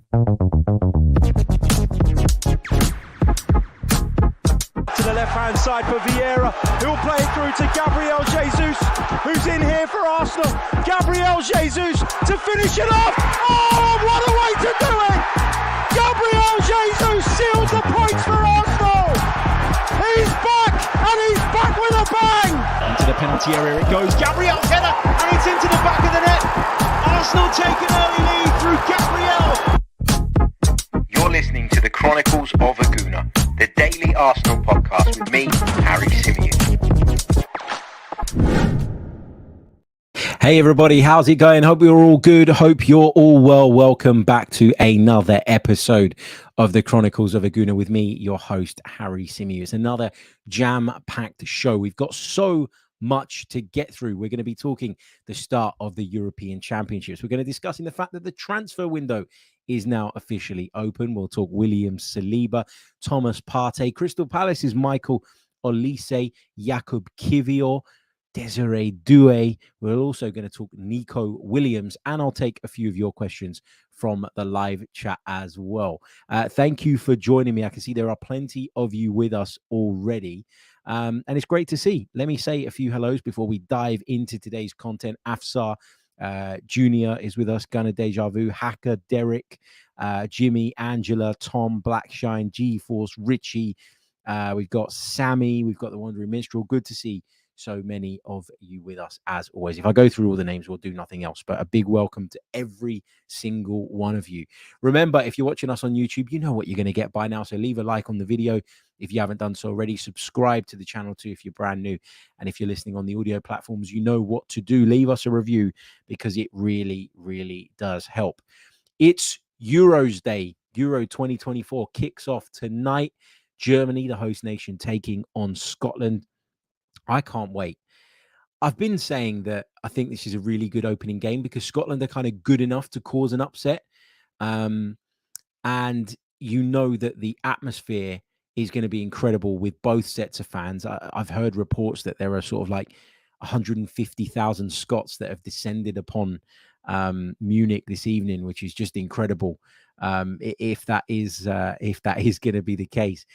To the left-hand side for Vieira, who'll play it through to Gabriel Jesus, who's in here for Arsenal. Gabriel Jesus to finish it off. Oh, what a way to do it! Gabriel Jesus seals the points for Arsenal. He's back, and he's back with a bang. Into the penalty area it goes. Gabriel's header, and it's into the back of the net. Arsenal take an early lead through Gabriel. You're listening to the Chronicles of a Gooner, the daily Arsenal podcast with me, Harry Symeou. Hey everybody, how's it going? Hope you're all good. Hope you're all well. Welcome back to another episode of the Chronicles of a Gooner with me, your host, Harry Symeou. It's another jam-packed show. We've got so much to get through. We're going to be talking the start of the European Championships. We're going to be discussing the fact that the transfer window is now officially open. We'll talk Williams, Saliba, Thomas Partey, Crystal Palace's Michael Olise, Jakob Kiwior, Desire Doue. We're also going to talk Nico Williams, and I'll take a few of your questions from the live chat as well. Thank you for joining me. I can see there are plenty of you with us already. And it's great to see. Let me say a few hellos before we dive into today's content. Afsar Junior is with us, Gunner Deja Vu, Hacker, Derek, Jimmy, Angela, Tom, Blackshine, G-Force, Richie. We've got Sammy, we've got the Wandering Minstrel. Good to see so many of you with us as always. If I go through all the names, we'll do nothing else, but a big welcome to every single one of you. Remember, if you're watching us on YouTube, you know what you're going to get by now. So leave a like on the video if you haven't done so already. Subscribe to the channel too if you're brand new. And if you're listening on the audio platforms, you know what to do. Leave us a review because it really, really does help. It's Euros Day. Euro 2024 kicks off tonight. Germany, the host nation, taking on Scotland. I can't wait. I've been saying that I think this is a really good opening game because Scotland are kind of good enough to cause an upset. And you know that the atmosphere is going to be incredible with both sets of fans. I've heard reports that there are sort of like 150,000 Scots that have descended upon Munich this evening, which is just incredible. If that is going to be the case.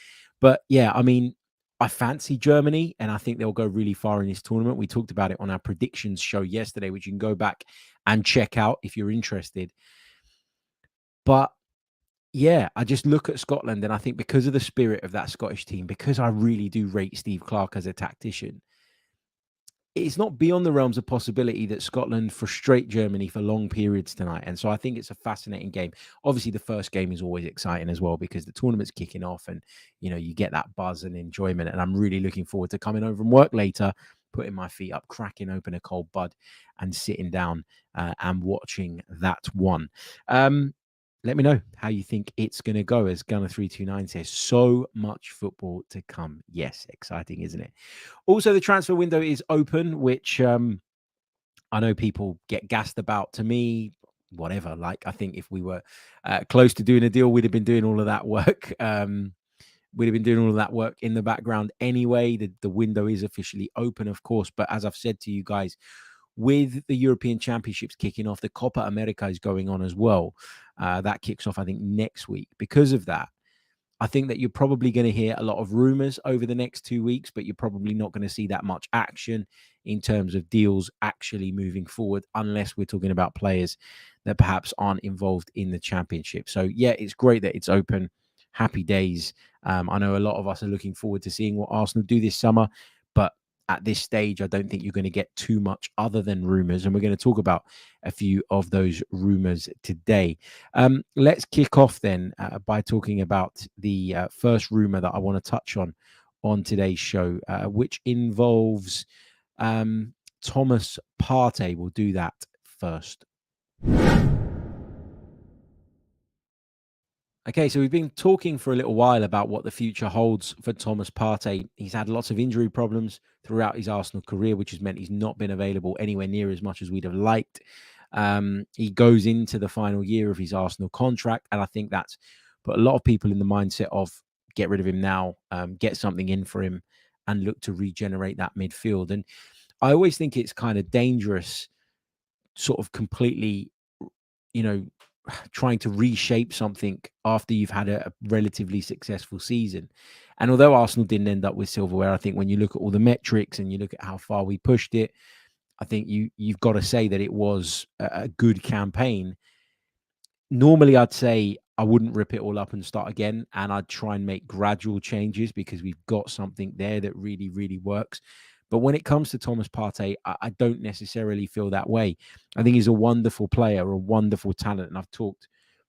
But yeah, I mean, I fancy Germany, and I think they'll go really far in this tournament. We talked about it on our predictions show yesterday, which you can go back and check out if you're interested. But yeah, I just look at Scotland, and I think because of the spirit of that Scottish team, because I really do rate Steve Clarke as a tactician, it's not beyond the realms of possibility that Scotland frustrate Germany for long periods tonight. And so I think it's a fascinating game. Obviously, the first game is always exciting as well because the tournament's kicking off and, you know, you get that buzz and enjoyment. And I'm really looking forward to coming home from work later, putting my feet up, cracking open a cold bud and sitting down and watching that one. Let me know how you think it's going to go. As Gunner329 says, so much football to come. Yes, exciting, isn't it? Also, the transfer window is open, which I know people get gassed about. To me, whatever. Like, I think if we were close to doing a deal, we'd have been doing all of that work. We'd have been doing all of that work in the background anyway. The window is officially open, of course. But as I've said to you guys, with the European Championships kicking off, the Copa America is going on as well. That kicks off, I think, next week. Because of that, I think that you're probably going to hear a lot of rumors over the next 2 weeks, but you're probably not going to see that much action in terms of deals actually moving forward, unless we're talking about players that perhaps aren't involved in the championship. So, yeah, it's great that it's open. Happy days. I know a lot of us are looking forward to seeing what Arsenal do this summer, but at this stage, I don't think you're going to get too much other than rumors. And we're going to talk about a few of those rumors today. Let's kick off then by talking about the first rumor that I want to touch on today's show, which involves Thomas Partey. We'll do that first. Okay, so we've been talking for a little while about what the future holds for Thomas Partey. He's had lots of injury problems throughout his Arsenal career, which has meant he's not been available anywhere near as much as we'd have liked. He goes into the final year of his Arsenal contract, and I think that's put a lot of people in the mindset of get rid of him now, get something in for him, and look to regenerate that midfield. And I always think it's kind of dangerous, sort of completely, trying to reshape something after you've had a relatively successful season. And although Arsenal didn't end up with silverware, I think when you look at all the metrics and you look at how far we pushed it, I think you've got to say that it was a good campaign. Normally, I'd say I wouldn't rip it all up and start again, and I'd try and make gradual changes because we've got something there that really, really works. But when it comes to Thomas Partey, I don't necessarily feel that way. I think he's a wonderful player, a wonderful talent, and I've talked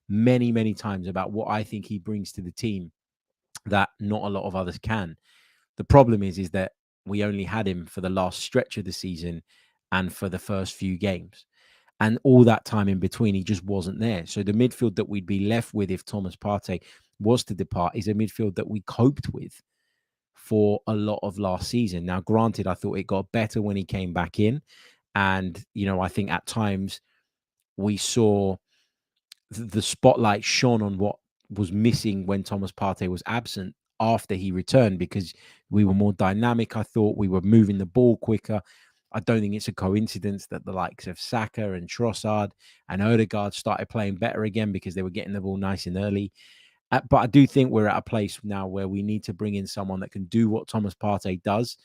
many, many times about what I think he brings to the team that not a lot of others can. The problem is that we only had him for the last stretch of the season and for the first few games. And all that time in between, he just wasn't there. So the midfield that we'd be left with if Thomas Partey was to depart is a midfield that we coped with for a lot of last season. Now, granted, I thought it got better when he came back in. And, I think at times we saw the spotlight shone on what was missing when Thomas Partey was absent after he returned, because we were more dynamic. I thought we were moving the ball quicker. I don't think it's a coincidence that the likes of Saka and Trossard and Odegaard started playing better again because they were getting the ball nice and early. But I do think we're at a place now where we need to bring in someone that can do what Thomas Partey does,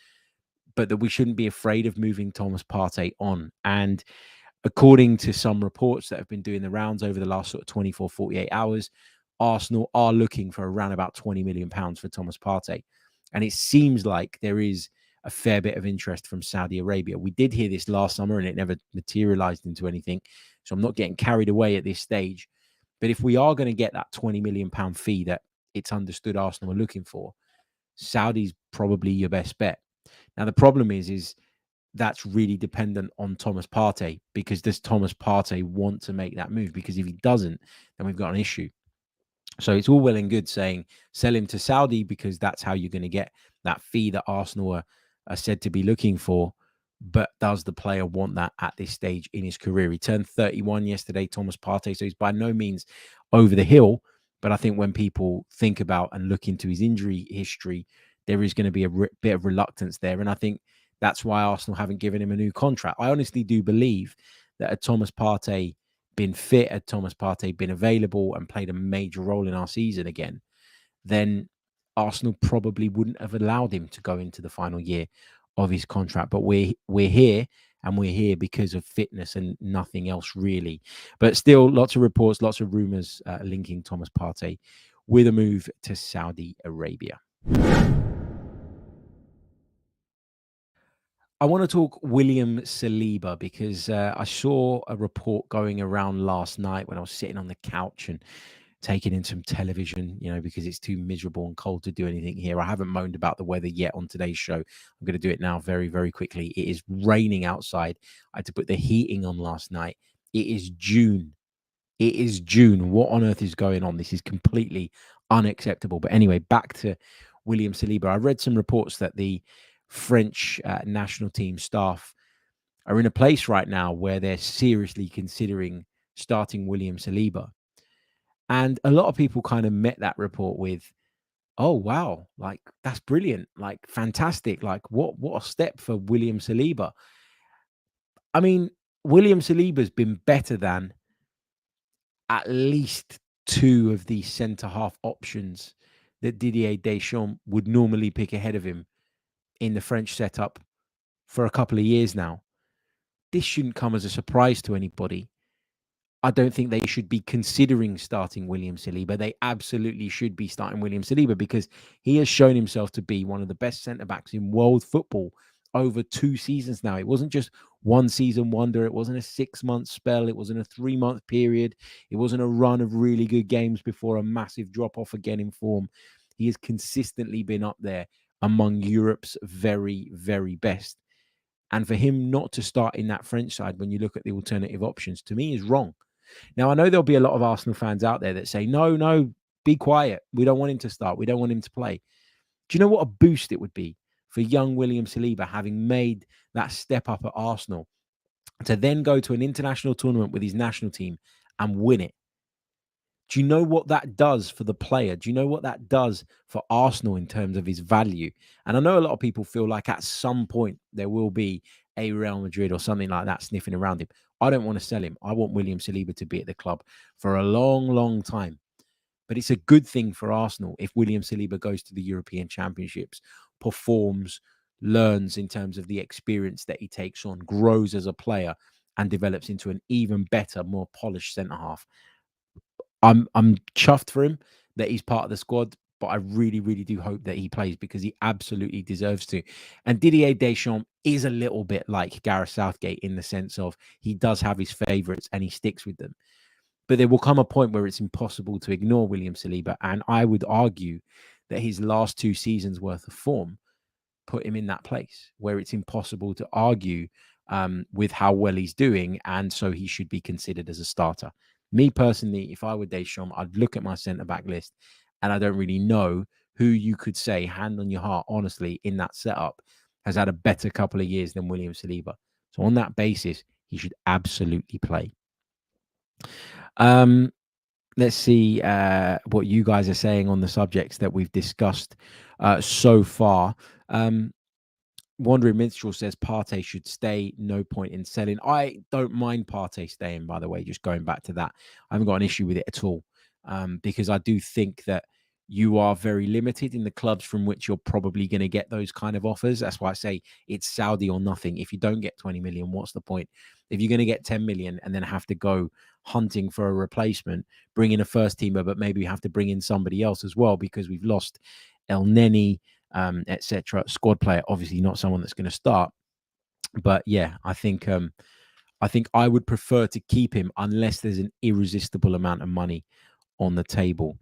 but that we shouldn't be afraid of moving Thomas Partey on. And according to some reports that have been doing the rounds over the last sort of 24, 48 hours, Arsenal are looking for around about £20 million for Thomas Partey. And it seems like there is a fair bit of interest from Saudi Arabia. We did hear this last summer and it never materialized into anything. So I'm not getting carried away at this stage. But if we are going to get that £20 million fee that it's understood Arsenal are looking for, Saudi's probably your best bet. Now, the problem is that's really dependent on Thomas Partey, because does Thomas Partey want to make that move? Because if he doesn't, then we've got an issue. So it's all well and good saying sell him to Saudi because that's how you're going to get that fee that Arsenal are said to be looking for. But does the player want that at this stage in his career? He turned 31 yesterday, Thomas Partey, so he's by no means over the hill. But I think when people think about and look into his injury history, there is going to be a bit of reluctance there. And I think that's why Arsenal haven't given him a new contract. I honestly do believe that had Thomas Partey been fit, had Thomas Partey been available and played a major role in our season again, then Arsenal probably wouldn't have allowed him to go into the final year of his contract. But we're here, and we're here because of fitness and nothing else really. But still, lots of reports, lots of rumours linking Thomas Partey with a move to Saudi Arabia. I want to talk William Saliba because I saw a report going around last night when I was sitting on the couch and taking in some television, because it's too miserable and cold to do anything here. I haven't moaned about the weather yet on today's show. I'm going to do it now very, very quickly. It is raining outside. I had to put the heating on last night. It is June. It is June. What on earth is going on? This is completely unacceptable. But anyway, back to William Saliba. I read some reports that the French national team staff are in a place right now where they're seriously considering starting William Saliba. And a lot of people kind of met that report with, oh, wow, like, that's brilliant, like, fantastic, like, what a step for William Saliba. I mean, William Saliba's been better than at least two of the centre-half options that Didier Deschamps would normally pick ahead of him in the French setup for a couple of years now. This shouldn't come as a surprise to anybody. I don't think they should be considering starting William Saliba. They absolutely should be starting William Saliba because he has shown himself to be one of the best centre-backs in world football over 2 seasons now. It wasn't just one season wonder. It wasn't a 6-month spell. It wasn't a 3-month period. It wasn't a run of really good games before a massive drop-off again in form. He has consistently been up there among Europe's very, very best. And for him not to start in that French side when you look at the alternative options, to me, is wrong. Now, I know there'll be a lot of Arsenal fans out there that say, no, be quiet. We don't want him to start. We don't want him to play. Do you know what a boost it would be for young William Saliba, having made that step up at Arsenal, to then go to an international tournament with his national team and win it? Do you know what that does for the player? Do you know what that does for Arsenal in terms of his value? And I know a lot of people feel like at some point there will be a Real Madrid or something like that sniffing around him. I don't want to sell him. I want William Saliba to be at the club for a long, long time. But it's a good thing for Arsenal if William Saliba goes to the European Championships, performs, learns in terms of the experience that he takes on, grows as a player, and develops into an even better, more polished centre half. I'm chuffed for him that he's part of the squad, but I really, really do hope that he plays because he absolutely deserves to. And Didier Deschamps is a little bit like Gareth Southgate in the sense of he does have his favourites and he sticks with them. But there will come a point where it's impossible to ignore William Saliba. And I would argue that his last 2 seasons worth of form put him in that place where it's impossible to argue with how well he's doing. And so he should be considered as a starter. Me personally, if I were Deschamps, I'd look at my centre-back list and I don't really know who you could say, hand on your heart, honestly, in that setup has had a better couple of years than William Saliba. So on that basis, he should absolutely play. Let's see what you guys are saying on the subjects that we've discussed so far. Wandering Minstrel says Partey should stay. No point in selling. I don't mind Partey staying, by the way, just going back to that. I haven't got an issue with it at all because I do think that you are very limited in the clubs from which you're probably going to get those kind of offers. That's why I say it's Saudi or nothing. If you don't get 20 million, what's the point? If you're going to get 10 million and then have to go hunting for a replacement, bring in a first teamer, but maybe you have to bring in somebody else as well because we've lost El Neni, etc. Squad player, obviously not someone that's going to start. But yeah, I think I would prefer to keep him unless there's an irresistible amount of money on the table.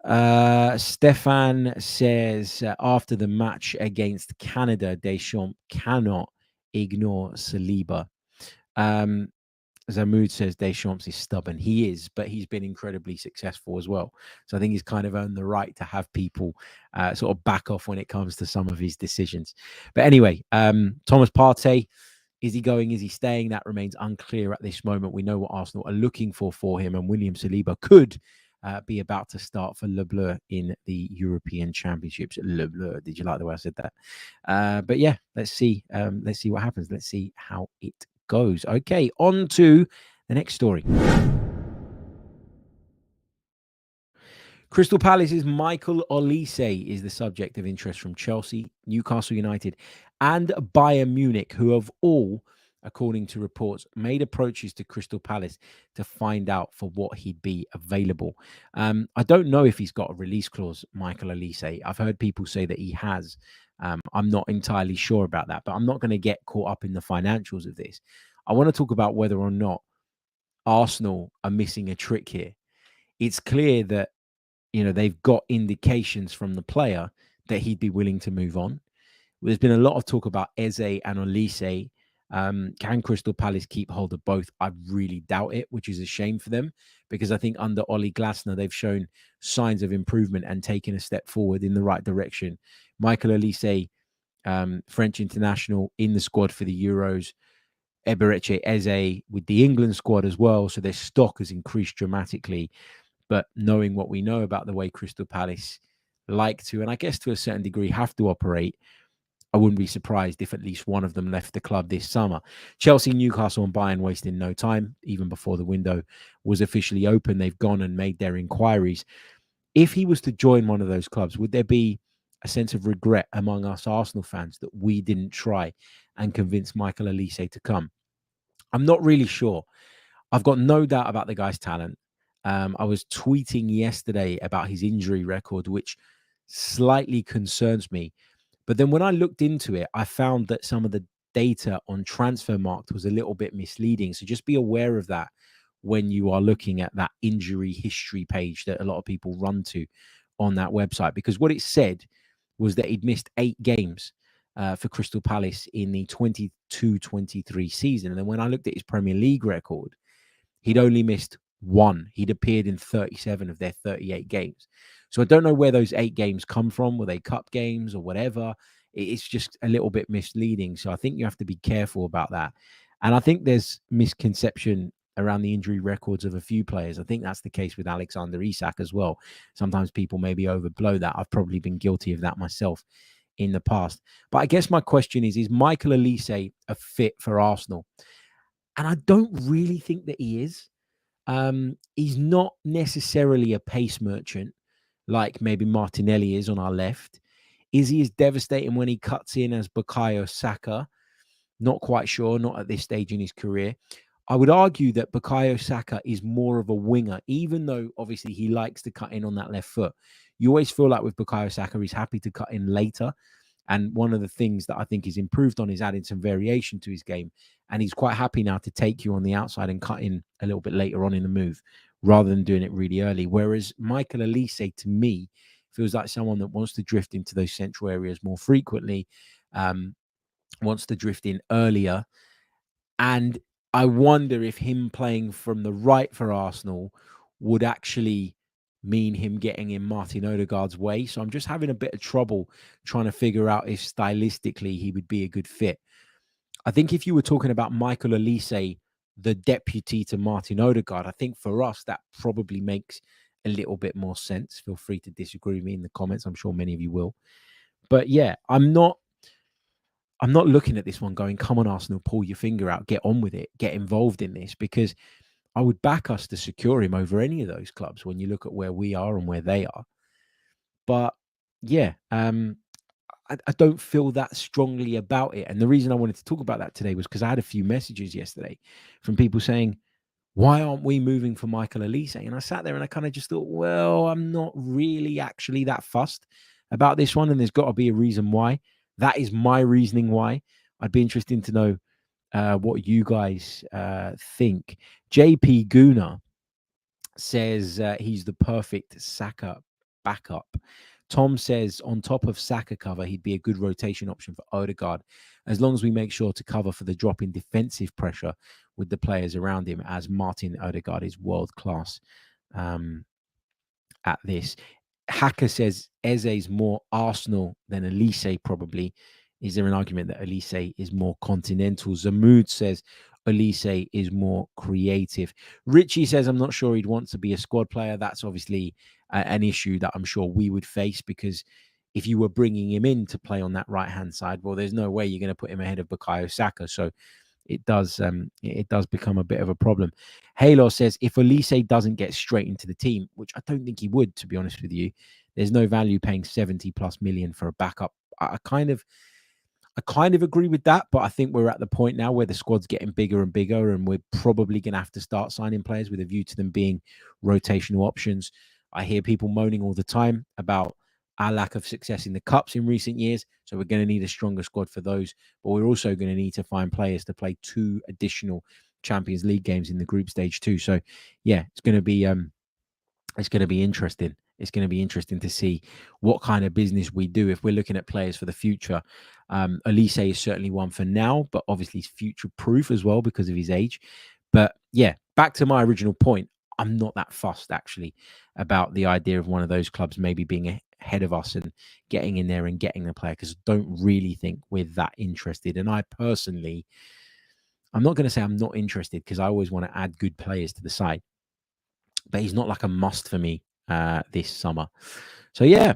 Stefan says after the match against Canada, Deschamps cannot ignore Saliba. Zamoud says Deschamps is stubborn. He is, but he's been incredibly successful as well. So I think he's kind of earned the right to have people sort of back off when it comes to some of his decisions. But anyway, Thomas Partey, is he going? Is he staying? That remains unclear at this moment. We know what Arsenal are looking for him, and William Saliba could be about to start for Le Bleu in the European Championships. Le Bleu, did you like the way I said that? But yeah, let's see what happens. Let's see how it goes. Okay, on to the next story. Crystal Palace's Michael Olise is the subject of interest from Chelsea, Newcastle United, and Bayern Munich, who have all, according to reports, made approaches to Crystal Palace to find out for what he'd be available. I don't know if he's got a release clause, Michael Olise. I've heard people say that he has. I'm not entirely sure about that, but I'm not going to get caught up in the financials of this. I want to talk about whether or not Arsenal are missing a trick here. It's clear that, you know, they've got indications from the player that he'd be willing to move on. There's been a lot of talk about Eze and Olise. Can Crystal Palace keep hold of both? I really doubt it, which is a shame for them because I think under Oli Glasner, they've shown signs of improvement and taken a step forward in the right direction. Michael Olise, French international in the squad for the Euros. Eberechi Eze with the England squad as well. So their stock has increased dramatically. But knowing what we know about the way Crystal Palace like to, and I guess to a certain degree have to operate, I wouldn't be surprised if at least one of them left the club this summer. Chelsea, Newcastle and Bayern wasting no time. Even before the window was officially open, they've gone and made their inquiries. If he was to join one of those clubs, would there be a sense of regret among us Arsenal fans that we didn't try and convince Michael Olise to come? I'm not really sure. I've got no doubt about the guy's talent. I was tweeting yesterday about his injury record, which slightly concerns me. But then when I looked into it, I found that some of the data on Transfermarkt was a little bit misleading. So just be aware of that when you are looking at that injury history page that a lot of people run to on that website. Because what it said was that he'd missed 8 games for Crystal Palace in the 22-23 season. And then when I looked at his Premier League record, he'd only missed 1. He'd appeared in 37 of their 38 games. So I don't know where those 8 games come from. Were they cup games or whatever? It's just a little bit misleading. So I think you have to be careful about that. And I think there's misconception around the injury records of a few players. I think that's the case with Alexander Isak as well. Sometimes people maybe overblow that. I've probably been guilty of that myself in the past. But I guess my question is Michael Olise a fit for Arsenal? And I don't really think that he is. He's not necessarily a pace merchant like maybe Martinelli is on our left. Is he as devastating when he cuts in as Bukayo Saka? Not quite sure, not at this stage in his career. I would argue that Bukayo Saka is more of a winger, even though obviously he likes to cut in on that left foot. You always feel like with Bukayo Saka, he's happy to cut in later. And one of the things that I think he's improved on is adding some variation to his game. And he's quite happy now to take you on the outside and cut in a little bit later on in the move rather than doing it really early. Whereas Michael Olise, to me, feels like someone that wants to drift into those central areas more frequently, wants to drift in earlier. And I wonder if him playing from the right for Arsenal would actually mean him getting in Martin Odegaard's way. So I'm just having a bit of trouble trying to figure out if stylistically he would be a good fit. I think if you were talking about Michael Olise, the deputy to Martin Odegaard, I think for us that probably makes a little bit more sense. Feel free to disagree with me in the comments. I'm sure many of you will. But yeah, I'm not looking at this one going, come on, Arsenal, pull your finger out, get on with it, get involved in this, because I would back us to secure him over any of those clubs when you look at where we are and where they are. But yeah, I don't feel that strongly about it. And the reason I wanted to talk about that today was because I had a few messages yesterday from people saying, why aren't we moving for Michael Olise? And I sat there and I kind of just thought, well, I'm not really actually that fussed about this one. And there's got to be a reason why. That is my reasoning why. I'd be interested to know what you guys think. JP Gooner says he's the perfect Saka backup. Tom says on top of Saka cover, he'd be a good rotation option for Odegaard, as long as we make sure to cover for the drop in defensive pressure with the players around him, as Martin Odegaard is world class at this. Hacker says Eze's more Arsenal than Olise, probably. Is there an argument that Olise is more continental? Zamoud says Olise is more creative. Richie says, I'm not sure he'd want to be a squad player. That's obviously an issue that I'm sure we would face, because if you were bringing him in to play on that right-hand side, well, there's no way you're going to put him ahead of Bukayo Saka. So it does become a bit of a problem. Halo says, if Olise doesn't get straight into the team, which I don't think he would, to be honest with you, there's no value paying 70+ million for a backup. I kind of agree with that, but I think we're at the point now where the squad's getting bigger and bigger, and we're probably going to have to start signing players with a view to them being rotational options. I hear people moaning all the time about our lack of success in the cups in recent years, so we're going to need a stronger squad for those, but we're also going to need to find players to play 2 additional Champions League games in the group stage too. So yeah, it's going to be interesting. It's going to be interesting to see what kind of business we do if we're looking at players for the future. Olise is certainly one for now, but obviously he's future-proof as well because of his age. But yeah, back to my original point, I'm not that fussed actually about the idea of one of those clubs maybe being ahead of us and getting in there and getting the player, because I don't really think we're that interested. And I personally, I'm not going to say I'm not interested, because I always want to add good players to the side, but he's not like a must for me this summer. So yeah.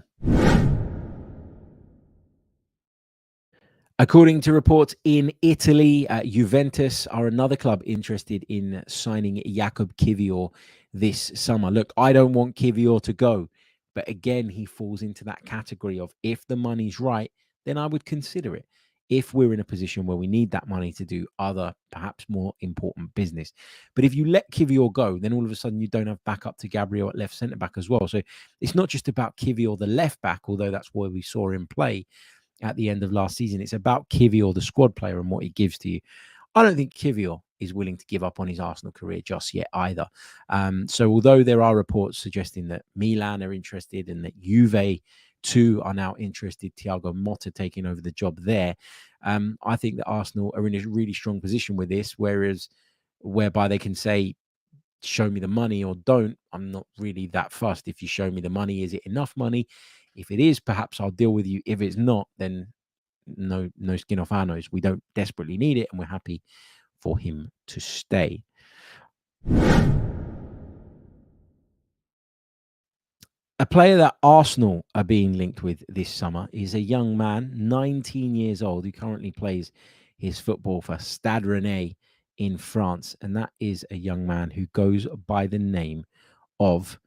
According to reports in Italy, Juventus are another club interested in signing Jakub Kiwior this summer. Look, I don't want Kiwior to go, but again, he falls into that category of, if the money's right, then I would consider it. If we're in a position where we need that money to do other, perhaps more important business. But if you let Kiwior go, then all of a sudden you don't have backup to Gabriel at left centre-back as well. So it's not just about Kiwior, the left-back, although that's where we saw him play at the end of last season. It's about Kiwior, the squad player, and what he gives to you. I don't think Kiwior is willing to give up on his Arsenal career just yet either. So although there are reports suggesting that Milan are interested and that Juve too are now interested, Thiago Motta taking over the job there, I think that Arsenal are in a really strong position with this, whereby they can say, show me the money or don't. I'm not really that fussed. If you show me the money, is it enough money? If it is, perhaps I'll deal with you. If it's not, then no skin off our nose. We don't desperately need it, and we're happy for him to stay. A player that Arsenal are being linked with this summer is a young man, 19 years old, who currently plays his football for Stade Rennais in France, and that is a young man who goes by the name of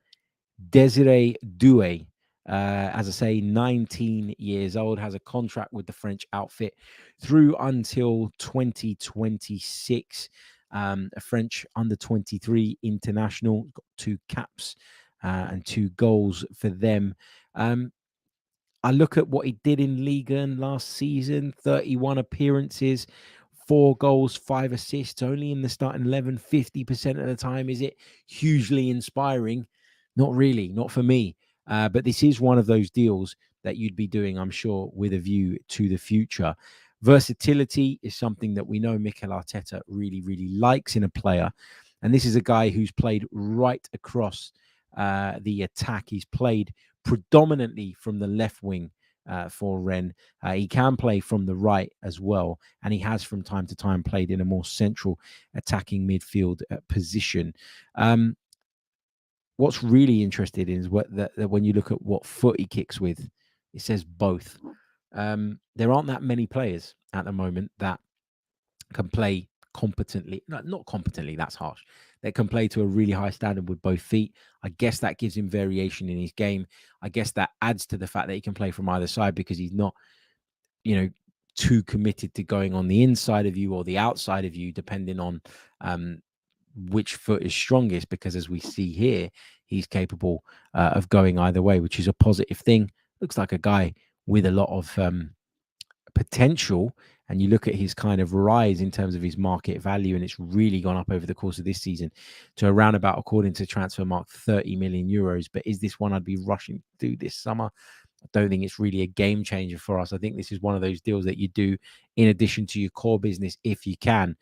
Desire Doue. As I say, 19 years old, has a contract with the French outfit through until 2026. A French under-23 international, got 2 caps and 2 goals for them. I look at what he did in Ligue 1 last season, 31 appearances, 4 goals, 5 assists, only in the starting 11, 50% of the time. Is it hugely inspiring? Not really, not for me. But this is one of those deals that you'd be doing, I'm sure, with a view to the future. Versatility is something that we know Mikel Arteta really, really likes in a player. And this is a guy who's played right across the attack. He's played predominantly from the left wing for Rennes. He can play from the right as well, and he has from time to time played in a more central attacking midfield position. What's really interesting is that when you look at what foot he kicks with, it says both. There aren't that many players at the moment that can play competently. No, not competently, that's harsh. That can play to a really high standard with both feet. I guess that gives him variation in his game. I guess that adds to the fact that he can play from either side because he's not, too committed to going on the inside of you or the outside of you, depending on which foot is strongest. Because as we see here, he's capable of going either way, which is a positive thing. Looks like a guy with a lot of potential. And you look at his kind of rise in terms of his market value, and it's really gone up over the course of this season to around about, according to Transfermarkt, 30 million euros. But is this one I'd be rushing to do this summer? I don't think it's really a game changer for us. I think this is one of those deals that you do in addition to your core business if you can.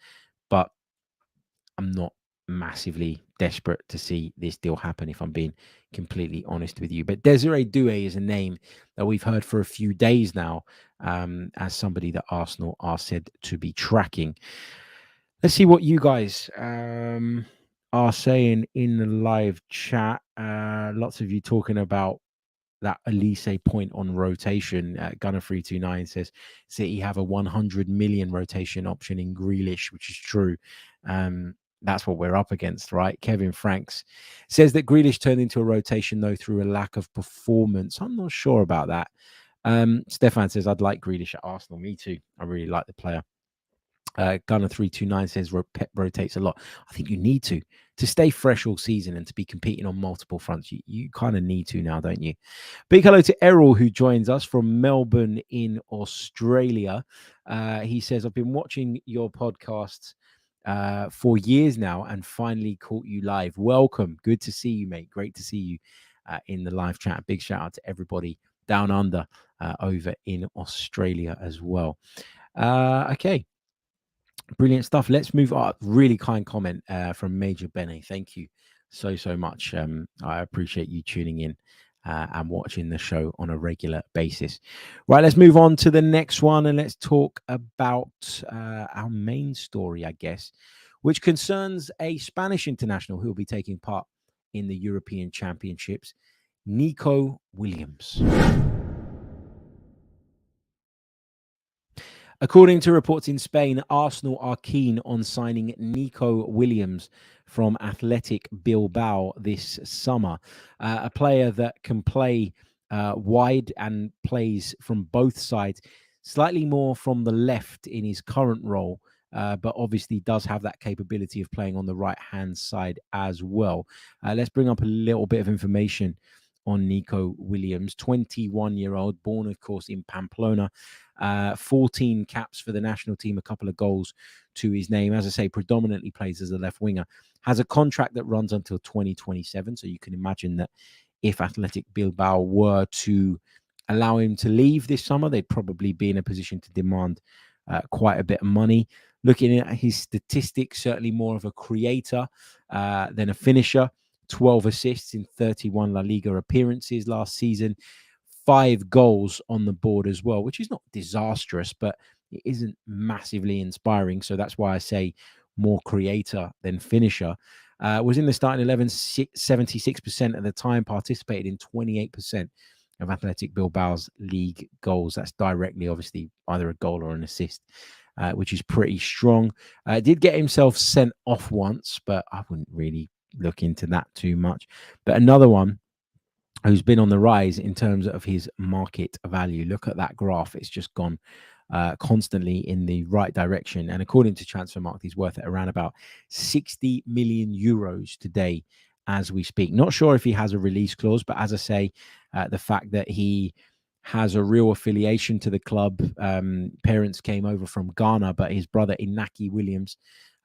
But I'm not massively desperate to see this deal happen, if I'm being completely honest with you. But Desire Doue is a name that we've heard for a few days now as somebody that Arsenal are said to be tracking. Let's see what you guys are saying in the live chat. Lots of you talking about that Olise point on rotation. Gunner329 says City have a 100 million rotation option in Grealish, which is true. That's what we're up against, right? Kevin Franks says that Grealish turned into a rotation, though, through a lack of performance. I'm not sure about that. Stefan says, I'd like Grealish at Arsenal. Me too. I really like the player. Gunner329 says Pep rotates a lot. I think you need to stay fresh all season and to be competing on multiple fronts. You kind of need to now, don't you? Big hello to Errol, who joins us from Melbourne in Australia. He says, I've been watching your podcasts for years now and finally caught you live. Welcome. Good to see you, mate. Great to see you in the live chat. Big shout out to everybody down under over in Australia as well. Okay. Brilliant stuff. Let's move on. Really kind comment from Major Bene. Thank you so much. I appreciate you tuning in and watching the show on a regular basis. Right, let's move on to the next one and let's talk about our main story, I guess, which concerns a Spanish international who will be taking part in the European Championships, Nico Williams. According to reports in Spain, Arsenal are keen on signing Nico Williams from Athletic Bilbao this summer. A player that can play wide and plays from both sides, slightly more from the left in his current role, but obviously does have that capability of playing on the right-hand side as well. Let's bring up a little bit of information on Nico Williams, 21-year-old, born, of course, in Pamplona. 14 caps for the national team, a couple of goals to his name. As I say, predominantly plays as a left winger. Has a contract that runs until 2027. So you can imagine that if Athletic Bilbao were to allow him to leave this summer, they'd probably be in a position to demand quite a bit of money. Looking at his statistics, certainly more of a creator than a finisher. 12 assists in 31 La Liga appearances last season. 5 goals on the board as well, which is not disastrous, but it isn't massively inspiring. So that's why I say more creator than finisher. Was in the starting 11 76% of the time, participated in 28% of Athletic Bilbao's league goals. That's directly, obviously, either a goal or an assist. which is pretty strong. Did get himself sent off once, but I wouldn't really look into that too much. But another one who's been on the rise in terms of his market value. Look at that graph. It's just gone constantly in the right direction. And according to Transfermarkt, he's worth around about 60 million euros today as we speak. Not sure if he has a release clause, but as I say, the fact that he has a real affiliation to the club. Parents came over from Ghana, but his brother Nico Williams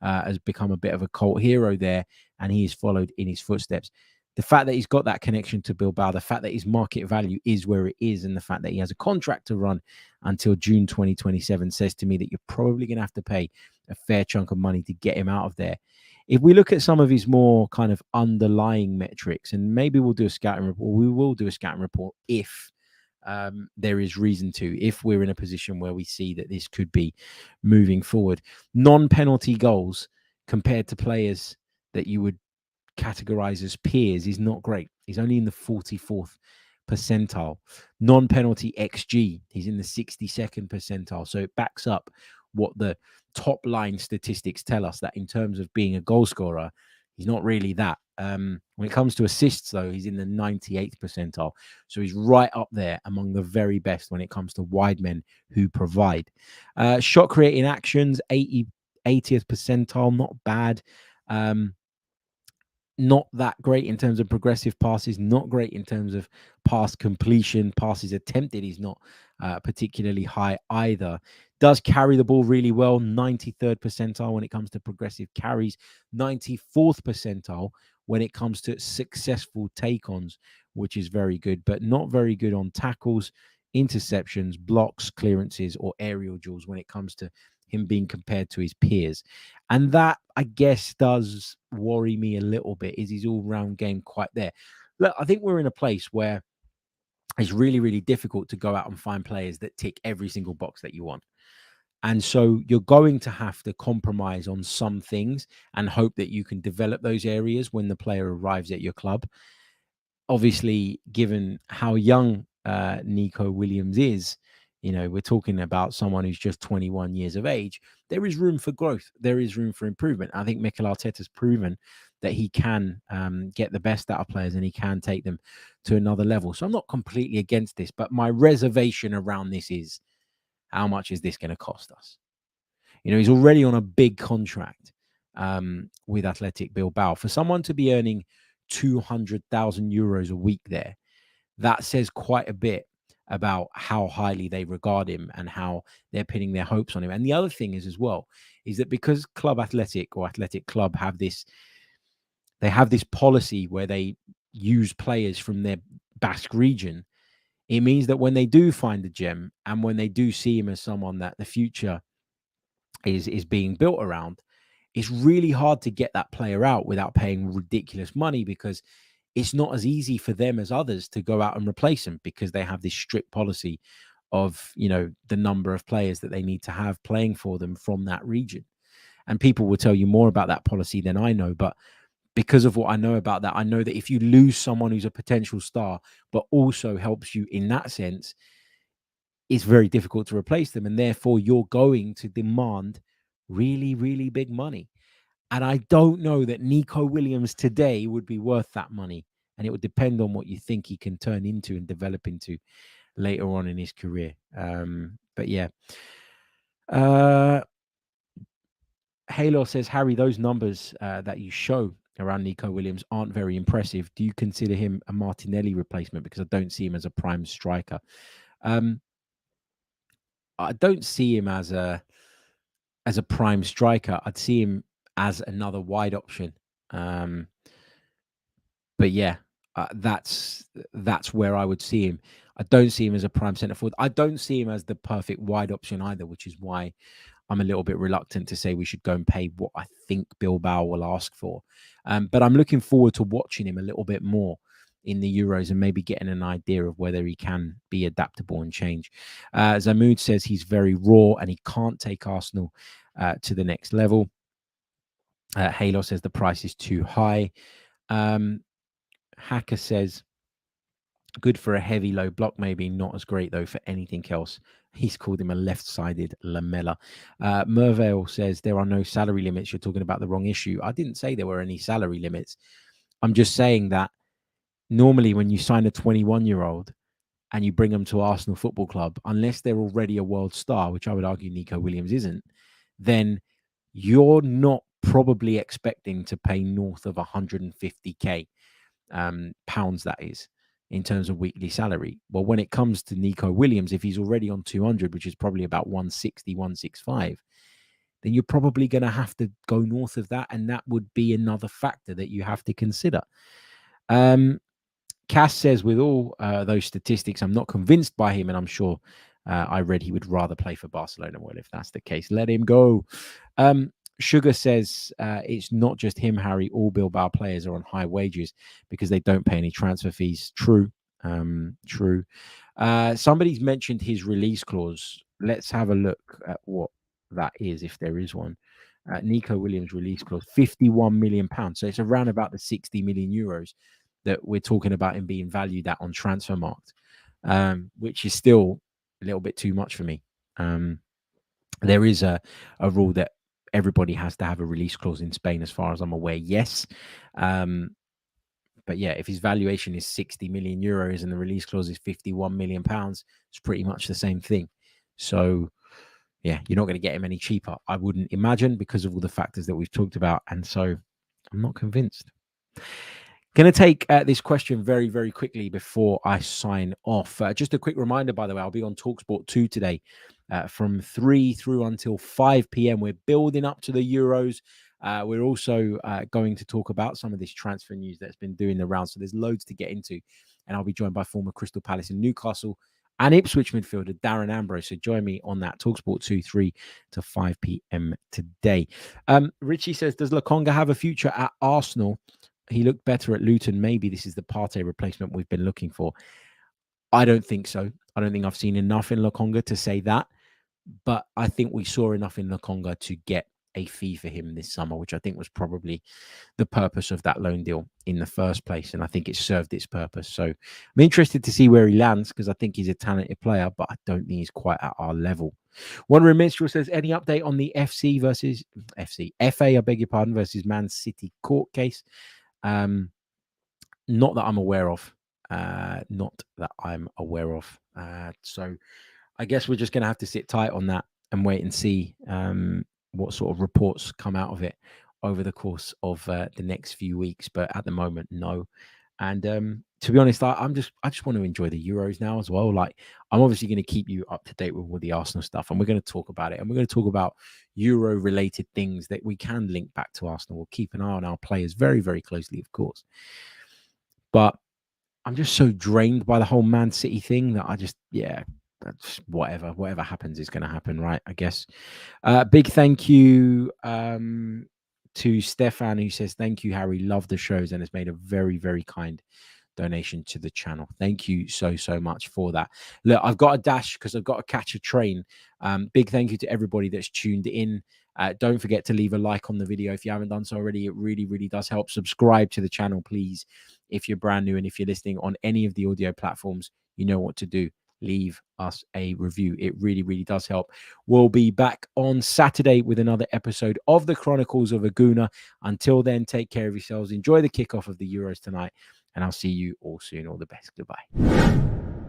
has become a bit of a cult hero there, and he is followed in his footsteps. The fact that he's got that connection to Bilbao, the fact that his market value is where it is, and the fact that he has a contract to run until June 2027 says to me that you're probably going to have to pay a fair chunk of money to get him out of there. If we look at some of his more kind of underlying metrics, and maybe we'll do a scouting report, we will do a scouting report if there is reason to, if we're in a position where we see that this could be moving forward. Non-penalty goals compared to players that you would categorize as peers is not great. He's only in the 44th percentile. Non-penalty XG, he's in the 62nd percentile. So it backs up what the top line statistics tell us, that in terms of being a goal scorer, he's not really that. When it comes to assists, though, he's in the 98th percentile. So he's right up there among the very best when it comes to wide men who provide. Shot creating actions, 80th percentile, not bad. Not that great in terms of progressive passes, not great in terms of pass completion. Passes attempted, he's not particularly high either. Does carry the ball really well, 93rd percentile when it comes to progressive carries, 94th percentile when it comes to successful take-ons, which is very good, but not very good on tackles, interceptions, blocks, clearances, or aerial duels when it comes to him being compared to his peers. And that, I guess, does worry me a little bit. Is his all-round game quite there? Look, I think we're in a place where it's really, really difficult to go out and find players that tick every single box that you want. And so you're going to have to compromise on some things and hope that you can develop those areas when the player arrives at your club. Obviously, given how young Nico Williams is, you know, we're talking about someone who's just 21 years of age. There is room for growth. There is room for improvement. I think Mikel Arteta's proven that he can get the best out of players and he can take them to another level. So I'm not completely against this, but my reservation around this is, how much is this going to cost us? You know, he's already on a big contract with Athletic Bilbao. For someone to be earning 200,000 euros a week there, that says quite a bit about how highly they regard him and how they're pinning their hopes on him. And the other thing is as well, is that because Club Athletic or Athletic Club have this policy where they use players from their Basque region, it means that when they do find a gem and when they do see him as someone that the future is being built around, it's really hard to get that player out without paying ridiculous money, because it's not as easy for them as others to go out and replace him, because they have this strict policy of, you know, the number of players that they need to have playing for them from that region. And people will tell you more about that policy than I know, but because of what I know about that, I know that if you lose someone who's a potential star, but also helps you in that sense, it's very difficult to replace them. And therefore, you're going to demand really, really big money. And I don't know that Nico Williams today would be worth that money. And it would depend on what you think he can turn into and develop into later on in his career. But yeah. Halo says, Harry, those numbers that you show around Nico Williams aren't very impressive. Do you consider him a Martinelli replacement? Because I don't see him as a prime striker. I don't see him as a prime striker. I'd see him as another wide option. But yeah, that's where I would see him. I don't see him as a prime centre forward. I don't see him as the perfect wide option either, which is why I'm a little bit reluctant to say we should go and pay what I think Bilbao will ask for. But I'm looking forward to watching him a little bit more in the Euros and maybe getting an idea of whether he can be adaptable and change. Zamoud says he's very raw and he can't take Arsenal to the next level. Halo says the price is too high. Hacker says, good for a heavy low block, maybe not as great though for anything else He's called him a left-sided lamella. Mervale says there are no salary limits. You're talking about the wrong issue. I didn't say there were any salary limits. I'm just saying that normally when you sign a 21-year-old and you bring them to Arsenal Football Club, unless they're already a world star, which I would argue Nico Williams isn't, then you're not probably expecting to pay north of 150k pounds, that is, in terms of weekly salary. Well, when it comes to Nico Williams, if he's already on 200, which is probably about 160, 165, then you're probably going to have to go north of that. And that would be another factor that you have to consider. Cass says, with all those statistics, I'm not convinced by him. And I'm sure I read he would rather play for Barcelona. Well, if that's the case, let him go. Sugar says it's not just him, Harry. All Bilbao players are on high wages because they don't pay any transfer fees. True. True. Somebody's mentioned his release clause. Let's have a look at what that is, if there is one. Nico Williams release clause, £51 million. So it's around about the 60 million euros that we're talking about him being valued at on Transfermarkt, which is still a little bit too much for me. There is a rule that everybody has to have a release clause in Spain, as far as I'm aware. Yes. But yeah, if his valuation is 60 million euros and the release clause is 51 million pounds, it's pretty much the same thing. So yeah, you're not going to get him any cheaper, I wouldn't imagine, because of all the factors that we've talked about. And so I'm not convinced. Going to take this question very, very quickly before I sign off. Just a quick reminder, by the way, I'll be on TalkSport 2 today from 3 through until 5 p.m. We're building up to the Euros. We're also going to talk about some of this transfer news that's been doing the rounds. So there's loads to get into. And I'll be joined by former Crystal Palace and Newcastle and Ipswich midfielder Darren Ambrose. So join me on that TalkSport 2, 3 to 5 p.m. today. Richie says, does Lokonga have a future at Arsenal? He looked better at Luton. Maybe this is the Partey replacement we've been looking for. I don't think so. I don't think I've seen enough in Lokonga to say that. But I think we saw enough in Lokonga to get a fee for him this summer, which I think was probably the purpose of that loan deal in the first place. And I think it served its purpose. So I'm interested to see where he lands, because I think he's a talented player, but I don't think he's quite at our level. Wandering Minstrel says, any update on the FA, I beg your pardon, versus Man City court case? Not that I'm aware of. So I guess we're just going to have to sit tight on that and wait and see what sort of reports come out of it over the course of the next few weeks. But at the moment, no. And to be honest, I just want to enjoy the Euros now as well. Like, I'm obviously going to keep you up to date with all the Arsenal stuff, and we're going to talk about it. And we're going to talk about Euro-related things that we can link back to Arsenal. We'll keep an eye on our players very, very closely, of course. But I'm just so drained by the whole Man City thing that that's whatever happens is going to happen, right? I guess. Big thank you to Stefan, who says, thank you, Harry. Love the shows, and has made a very, very kind donation to the channel. Thank you so much for that. Look, I've got a dash because I've got to catch a train. Big thank you to everybody that's tuned in. Don't forget to leave a like on the video if you haven't done so already. It really, really does help. Subscribe to the channel, please, if you're brand new. And if you're listening on any of the audio platforms, you know what to do. Leave us a review. It really, really does help. We'll be back on Saturday with another episode of the Chronicles of a Gooner. Until then, take care of yourselves. Enjoy the kickoff of the Euros tonight, and I'll see you all soon. All the best. Goodbye.